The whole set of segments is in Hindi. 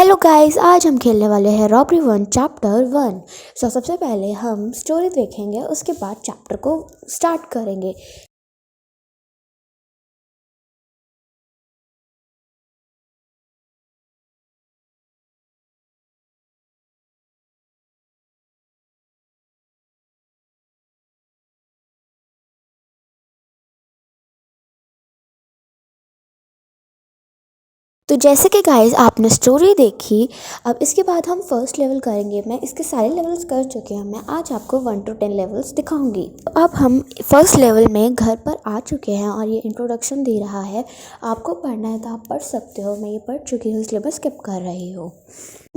हेलो गाइस, आज हम खेलने वाले हैं रॉबरी 1 चैप्टर 1। सबसे पहले हम स्टोरी देखेंगे, उसके बाद चैप्टर को स्टार्ट करेंगे। तो जैसे कि गाइस आपने स्टोरी देखी, अब इसके बाद हम फर्स्ट लेवल करेंगे। मैं इसके सारे लेवल्स कर चुके हैं। मैं आज आपको 1 to 10 लेवल्स दिखाऊंगी। तो अब हम फर्स्ट लेवल में घर पर आ चुके हैं और ये इंट्रोडक्शन दे रहा है। आपको पढ़ना है तो आप पढ़ सकते हो। मैं ये पढ़ चुकी हूँ इसलिए मैं स्किप कर रही हूँ।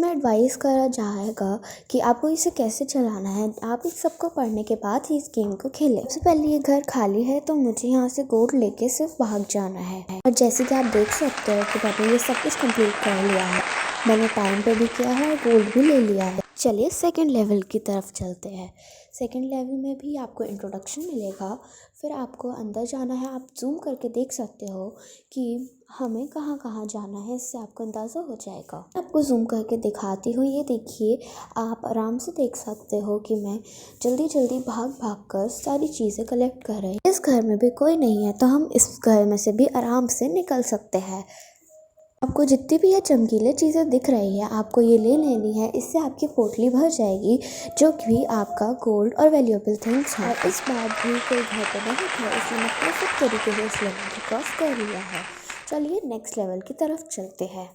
मैं एडवाइस करा जाएगा कि आपको इसे कैसे चलाना है। आप इस सबको पढ़ने के बाद ही इस गेम को खेलें। सबसे पहले ये घर खाली है तो मुझे यहाँ से गोल्ड लेके सिर्फ भाग जाना है। और जैसे कि आप देख सकते हो कि मैंने ये सब कुछ कंप्लीट कर लिया है। मैंने टाइम पे भी किया है और गोल्ड भी ले लिया है। चलिए सेकंड लेवल की तरफ चलते हैं। सेकंड लेवल में भी आपको इंट्रोडक्शन मिलेगा, फिर आपको अंदर जाना है। आप जूम करके देख सकते हो कि हमें कहाँ कहाँ जाना है, इससे आपको अंदाज़ा हो जाएगा। आपको जूम करके दिखाती हूँ। ये देखिए, आप आराम से देख सकते हो कि मैं जल्दी जल्दी भाग भाग कर सारी चीज़ें कलेक्ट कर रही हूँ। इस घर में भी कोई नहीं है तो हम इस घर में से भी आराम से निकल सकते हैं। आपको जितनी भी ये चमकीले चीज़ें दिख रही है, आपको ये ले लेनी है। इससे आपकी पोटली भर जाएगी, जो कि आपका गोल्ड और वैल्यूएबल थिंग्स है। और इस बार भी कोई घर पे नहीं था, इसलिए मैं परफेक्ट तरीके से इस लेवल को क्रॉस कर लिया है। चलिए नेक्स्ट लेवल की तरफ चलते हैं।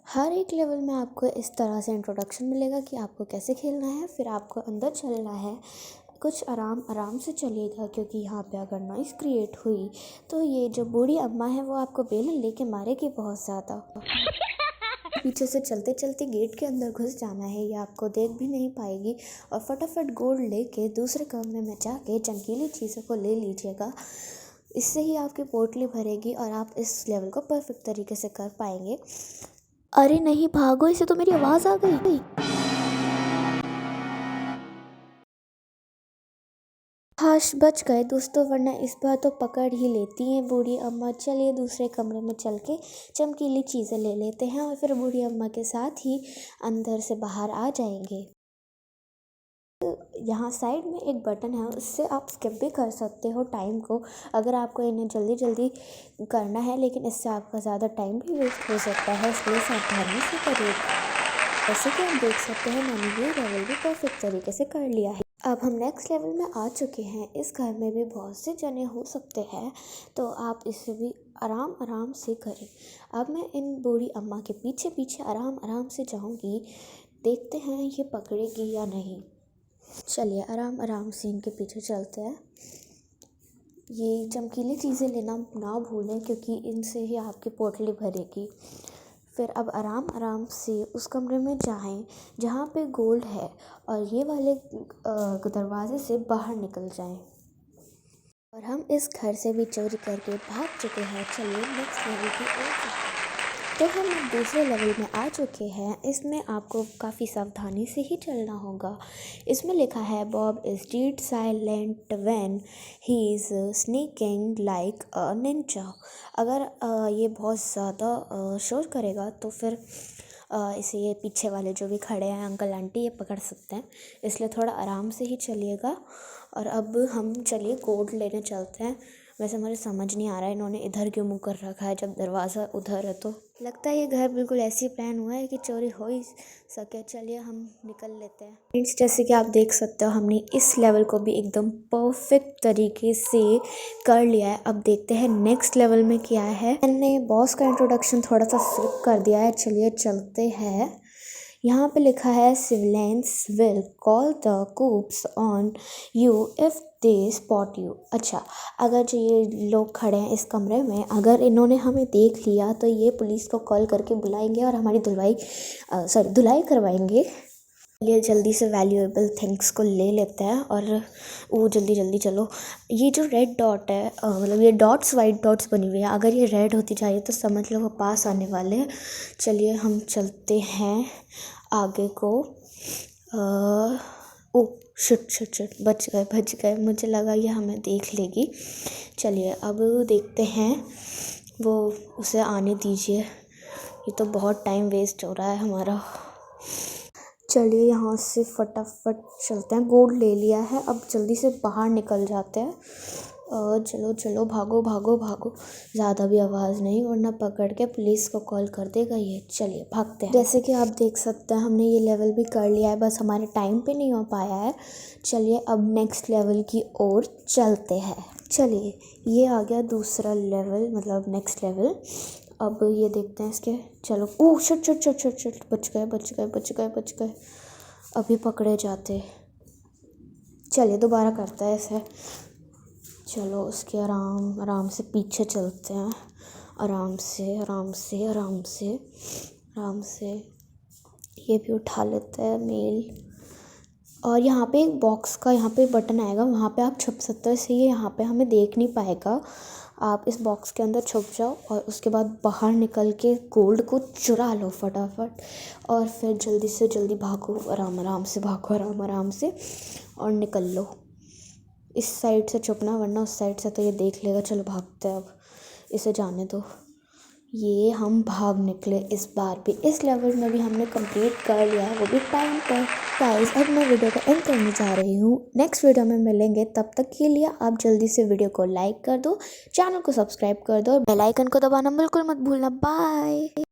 हर एक लेवल में आपको इस तरह से इंट्रोडक्शन मिलेगा कि आपको कैसे खेलना है। फिर आपको अंदर चलना है। कुछ आराम आराम से चलिएगा, क्योंकि यहाँ पे अगर नॉइज़ क्रिएट हुई तो ये जो बूढ़ी अम्मा है वो आपको बेलन लेके मारेगी बहुत ज़्यादा। पीछे से चलते चलते गेट के अंदर घुस जाना है, ये आपको देख भी नहीं पाएगी। और फटाफट गोल्ड लेके दूसरे कमरे में जाके चमकीली चीज़ों को ले लीजिएगा। इससे ही आपकी पोटली भरेगी और आप इस लेवल को परफेक्ट तरीके से कर पाएंगे। अरे नहीं, भागो, इसे तो मेरी आवाज़ आ गई। हाश बच गए दोस्तों, वरना इस बार तो पकड़ ही लेती हैं बूढ़ी अम्मा। चलिए दूसरे कमरे में चल के चमकीली चीज़ें ले लेते हैं और फिर बूढ़ी अम्मा के साथ ही अंदर से बाहर आ जाएंगे। यहाँ साइड में एक बटन है, उससे आप स्किप भी कर सकते हो टाइम को, अगर आपको इन्हें जल्दी जल्दी करना है। लेकिन इससे आपका ज़्यादा टाइम भी वेस्ट हो सकता है, इसलिए सावधानी से करिए। जैसे कि आप देख सकते हैं, मैंने ये लेवल भी परफेक्ट तरीके से कर लिया है। अब हम नेक्स्ट लेवल में आ चुके हैं। इस घर में भी बहुत से जने हो सकते हैं, तो आप इसे भी आराम आराम से करें। अब मैं इन बूढ़ी अम्मा के पीछे पीछे आराम आराम से जाऊंगी। देखते हैं ये पकड़ेगी या नहीं। चलिए आराम आराम से इनके पीछे चलते हैं। ये चमकीली चीज़ें लेना ना भूलें, क्योंकि इनसे ही आपकी पोटली भरेगी। फिर अब आराम आराम से उस कमरे में जाएं जहाँ पे गोल्ड है, और ये वाले दरवाजे से बाहर निकल जाएं। और हम इस घर से भी चोरी करके भाग चुके हैं। चलिए नेक्स्ट लेवल की ओर चलते हैं। तो हम अब दूसरे लेवल में आ चुके हैं। इसमें आपको काफ़ी सावधानी से ही चलना होगा। इसमें लिखा है, Bob is dead silent when he is sneaking like a ninja. अगर ये बहुत ज़्यादा शोर करेगा तो फिर इसे ये पीछे वाले जो भी खड़े हैं अंकल आंटी, ये पकड़ सकते हैं, इसलिए थोड़ा आराम से ही चलिएगा। और अब हम चलिए गोल्ड लेने चलते हैं। वैसे मुझे समझ नहीं आ रहा है इन्होंने इधर क्यों मुँह कर रखा है जब दरवाज़ा उधर है। तो लगता है ये घर बिल्कुल ऐसे ही प्लान हुआ है कि चोरी हो ही सके। चलिए हम निकल लेते हैं। फ्रेंड्स, जैसे कि आप देख सकते हो, हमने इस लेवल को भी एकदम परफेक्ट तरीके से कर लिया है। अब देखते हैं नेक्स्ट लेवल में क्या है। मैंने बॉस का इंट्रोडक्शन थोड़ा सा स्किप कर दिया है। चलिए चलते हैं। यहाँ पे लिखा है, civilians will call the cops on you if they spot you. अच्छा, अगर जो ये लोग खड़े हैं इस कमरे में, अगर इन्होंने हमें देख लिया तो ये पुलिस को कॉल करके बुलाएंगे और हमारी धुलाई करवाएंगे। ये जल्दी से वैल्यूएबल थिंग्स को ले लेते हैं। और वो जल्दी जल्दी चलो। ये जो रेड डॉट है, मतलब ये डॉट्स वाइट डॉट्स बनी हुई है, अगर ये रेड होती जा रही है तो समझ लो वो पास आने वाले हैं। चलिए हम चलते हैं आगे को। ओ शिट शिट शिट, बच गए। मुझे लगा ये हमें देख लेगी। चलिए अब देखते हैं, वो उसे आने दीजिए। ये तो बहुत टाइम वेस्ट हो रहा है हमारा। चलिए यहाँ से फटाफट चलते हैं। गोल्ड ले लिया है, अब जल्दी से बाहर निकल जाते हैं। चलो चलो, भागो भागो भागो, ज़्यादा भी आवाज़ नहीं वरना पकड़ के पुलिस को कॉल कर देगा ये। चलिए भागते हैं। जैसे कि आप देख सकते हैं हमने ये लेवल भी कर लिया है, बस हमारे टाइम पे नहीं हो पाया है। चलिए अब नेक्स्ट लेवल की ओर चलते हैं। चलिए ये आ गया दूसरा लेवल, मतलब नेक्स्ट लेवल। अब ये देखते हैं इसके। चलो, oh shut shut shut shut shut, बच गए बच गए बच गए बच गए, अभी पकड़े जाते। चलिए दोबारा करते हैं ऐसे। चलो उसके आराम आराम से पीछे चलते हैं, आराम से आराम से आराम से आराम से। ये भी उठा लेते हैं मेल। और यहाँ पे एक बॉक्स का यहाँ पे बटन आएगा, वहाँ पे आप छुप सकते हो, इसलिए ये यहाँ पे हमें देख नहीं पाएगा। आप इस बॉक्स के अंदर छुप जाओ और उसके बाद बाहर निकल के गोल्ड को चुरा लो फटाफट, और फिर जल्दी से जल्दी भागो, आराम आराम से भागो, आराम आराम से, और निकल लो। इस साइड से छुपना वरना उस साइड से तो ये देख लेगा। चलो भागते हैं, अब इसे जाने दो। ये हम भाग निकले इस बार भी। इस लेवल में भी हमने कंप्लीट कर लिया है, वो भी टाइम पर। गाइस अब मैं वीडियो को एंड करने जा रही हूँ। नेक्स्ट वीडियो में मिलेंगे, तब तक के लिए आप जल्दी से वीडियो को लाइक कर दो, चैनल को सब्सक्राइब कर दो और बेल आइकन को दबाना बिल्कुल मत भूलना। बाय।